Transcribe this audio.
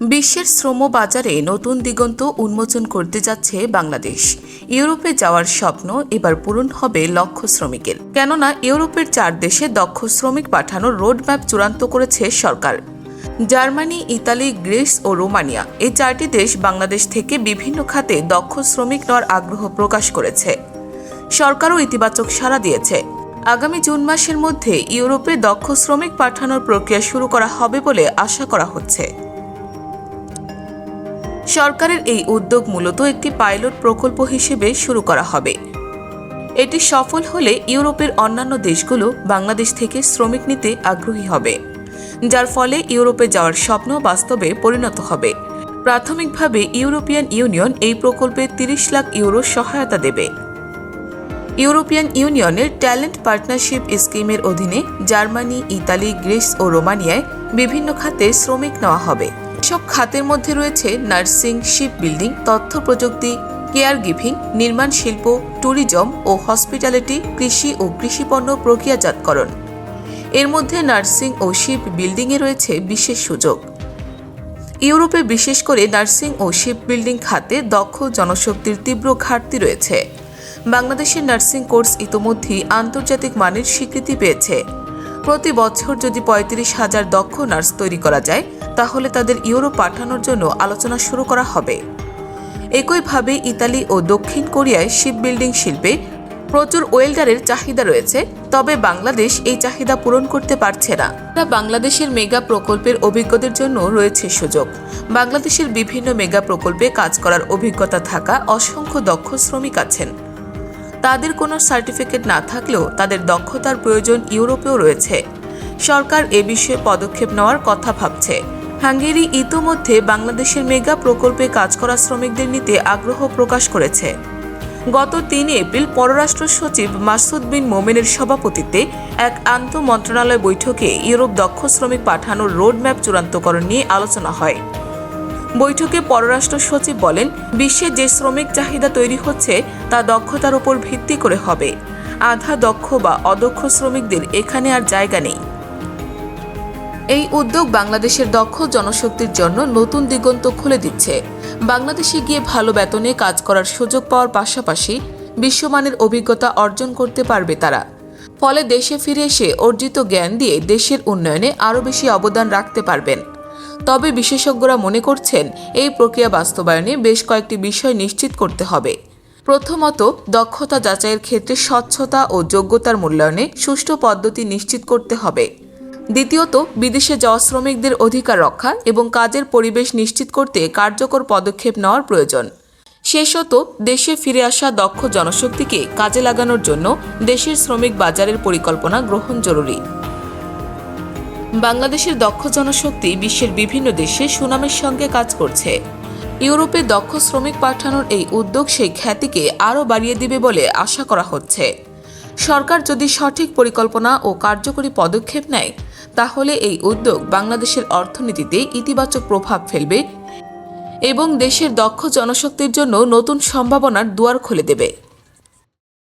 বিশ্বের শ্রম বাজারে নতুন দিগন্ত উন্মোচন করতে যাচ্ছে বাংলাদেশ। ইউরোপে যাওয়ার স্বপ্ন এবার পূরণ হবে লক্ষ শ্রমিকের। কেননা ইউরোপের 4 দেশে দক্ষ শ্রমিক পাঠানোর রোডম্যাপ চূড়ান্ত করেছে সরকার। জার্মানি, ইতালি, গ্রিস ও রোমানিয়া এই 4টি দেশ বাংলাদেশ থেকে বিভিন্ন খাতে দক্ষ শ্রমিক নেওয়ার আগ্রহ প্রকাশ করেছে। সরকারও ইতিবাচক সাড়া দিয়েছে। আগামী জুন মাসের মধ্যে ইউরোপে দক্ষ শ্রমিক পাঠানোর প্রক্রিয়া শুরু করা হবে বলে আশা করা হচ্ছে। সরকারের এই উদ্যোগ মূলত একটি পাইলট প্রকল্প হিসেবে শুরু করা হবে। এটি সফল হলে ইউরোপের অন্যান্য দেশগুলো বাংলাদেশ থেকে শ্রমিক নিতে আগ্রহী হবে, যার ফলে ইউরোপে যাওয়ার স্বপ্ন বাস্তবে পরিণত হবে। প্রাথমিকভাবে ইউরোপিয়ান ইউনিয়ন এই প্রকল্পে 30 লাখ ইউরো সহায়তা দেবে। ইউরোপিয়ান ইউনিয়নের ট্যালেন্ট পার্টনারশিপ স্কিমের অধীনে জার্মানি, ইতালি, গ্রিস ও রোমানিয়ায় বিভিন্ন খাতে শ্রমিক নেওয়া হবে। সব খাতের মধ্যে রয়েছে নার্সিং, শিপ বিল্ডিং, তথ্য প্রযুক্তি, কেয়ার গিভিং, নির্মাণ শিল্প, ট্যুরিজম ও হসপিটালিটি, কৃষি ও কৃষিপণ্য প্রক্রিয়াজাতকরণ। এর মধ্যে নার্সিং ও শিপ বিল্ডিংয়ে রয়েছে বিশেষ সুযোগ। ইউরোপে বিশেষ করে নার্সিং ও শিপ বিল্ডিং খাতে দক্ষ জনশক্তির তীব্র ঘাটতি রয়েছে। বাংলাদেশের নার্সিং কোর্স ইতোমধ্যেই আন্তর্জাতিক মানের স্বীকৃতি পেয়েছে। প্রতি বছর যদি 35,000 দক্ষ নার্স তৈরি করা যায়, তাহলে তাদের ইউরোপ পাঠানোর জন্য আলোচনা শুরু করা হবে। একইভাবে ইতালি ও দক্ষিণ কোরিয়ায় শিপ বিল্ডিং শিল্পে প্রচুর ওয়েল্ডারের চাহিদা রয়েছে, তবে বাংলাদেশ এই চাহিদা পূরণ করতে পারছে না। বাংলাদেশের মেগা প্রকল্পের অভিজ্ঞদের জন্য রয়েছে সুযোগ। বাংলাদেশের বিভিন্ন মেগা প্রকল্পে কাজ করার অভিজ্ঞতা থাকা অসংখ্য দক্ষ শ্রমিক আছেন। তাদের কোনো সার্টিফিকেট না থাকলেও তাদের দক্ষতার প্রয়োজন ইউরোপেও রয়েছে। সরকার এ বিষয়ে পদক্ষেপ নেওয়ার কথা ভাবছে। হাঙ্গেরি ইতোমধ্যে বাংলাদেশের মেগা প্রকল্পে কাজ করা শ্রমিকদের নিতে আগ্রহ প্রকাশ করেছে। গত 3 এপ্রিল পররাষ্ট্র সচিব মাসুদ বিন মোমেনের সভাপতিত্বে এক আন্তঃমন্ত্রণালয় বৈঠকে ইউরোপ দক্ষ শ্রমিক পাঠানোর রোডম্যাপ চূড়ান্তকরণ নিয়ে আলোচনা হয়। বৈঠকে পররাষ্ট্র সচিব বলেন, বিশ্বে যে শ্রমিক চাহিদা তৈরি হচ্ছে তা দক্ষতার উপর ভিত্তি করে হবে। আধা দক্ষ বা অদক্ষ শ্রমিকদের এখানে আর জায়গা নেই। এই উদ্যোগ বাংলাদেশের দক্ষ জনশক্তির জন্য নতুন দিগন্ত খুলে দিচ্ছে। বাংলাদেশে গিয়ে ভালো বেতনে কাজ করার সুযোগ পাওয়ার পাশাপাশি বিশ্বমানের অভিজ্ঞতা অর্জন করতে পারবে তারা। ফলে দেশে ফিরে এসে অর্জিত জ্ঞান দিয়ে দেশের উন্নয়নে আরও বেশি অবদান রাখতে পারবেন। তবে বিশেষজ্ঞরা মনে করছেন, এই প্রক্রিয়া বাস্তবায়নে বেশ কয়েকটি বিষয় নিশ্চিত করতে হবে। প্রথমত, দক্ষতা যাচাইয়ের ক্ষেত্রে স্বচ্ছতা ও যোগ্যতার মূল্যায়নে সুষ্ঠু পদ্ধতি নিশ্চিত করতে হবে। দ্বিতীয়ত, বিদেশে যাওয়া শ্রমিকদের অধিকার রক্ষা এবং কাজের পরিবেশ নিশ্চিত করতে কার্যকর পদক্ষেপ নেওয়ার প্রয়োজন। শেষত, দেশে ফিরে আসা দক্ষ জনশক্তিকে কাজে লাগানোর জন্য দেশের শ্রমিক বাজারের পরিকল্পনা গ্রহণ জরুরি। বাংলাদেশের দক্ষ জনশক্তি বিশ্বের বিভিন্ন দেশে সুনামের সঙ্গে কাজ করছে। ইউরোপে দক্ষ শ্রমিক পাঠানোর এই উদ্যোগ সেই খ্যাতিকে আরও বাড়িয়ে দিবে বলে আশা করা হচ্ছে। সরকার যদি সঠিক পরিকল্পনা ও কার্যকরী পদক্ষেপ নেয়, তাহলে এই উদ্যোগ বাংলাদেশের অর্থনীতিতে ইতিবাচক প্রভাব ফেলবে এবং দেশের দক্ষ জনশক্তির জন্য নতুন সম্ভাবনার দুয়ার খুলে দেবে।